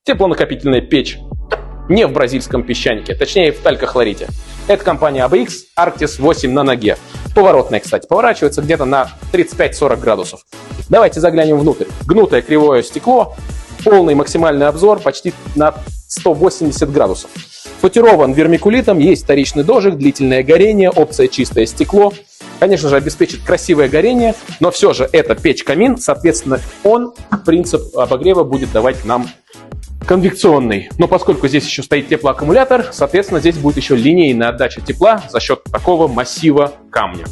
Теплонакопительная печь не в бразильском песчанике, точнее в талькохлорите. Это компания ABX Arctis 8 на ноге. Поворотная, кстати, поворачивается где-то на 35-40 градусов. Давайте заглянем внутрь. Гнутое кривое стекло, полный максимальный обзор почти на 180 градусов. Футирован вермикулитом, есть вторичный дождик, длительное горение, опция чистое стекло. Конечно же, обеспечит красивое горение, но все же это печь-камин, соответственно, принцип обогрева будет давать нам конвекционный. Но поскольку здесь еще стоит теплоаккумулятор, соответственно, здесь будет еще линейная отдача тепла за счет такого массива камня.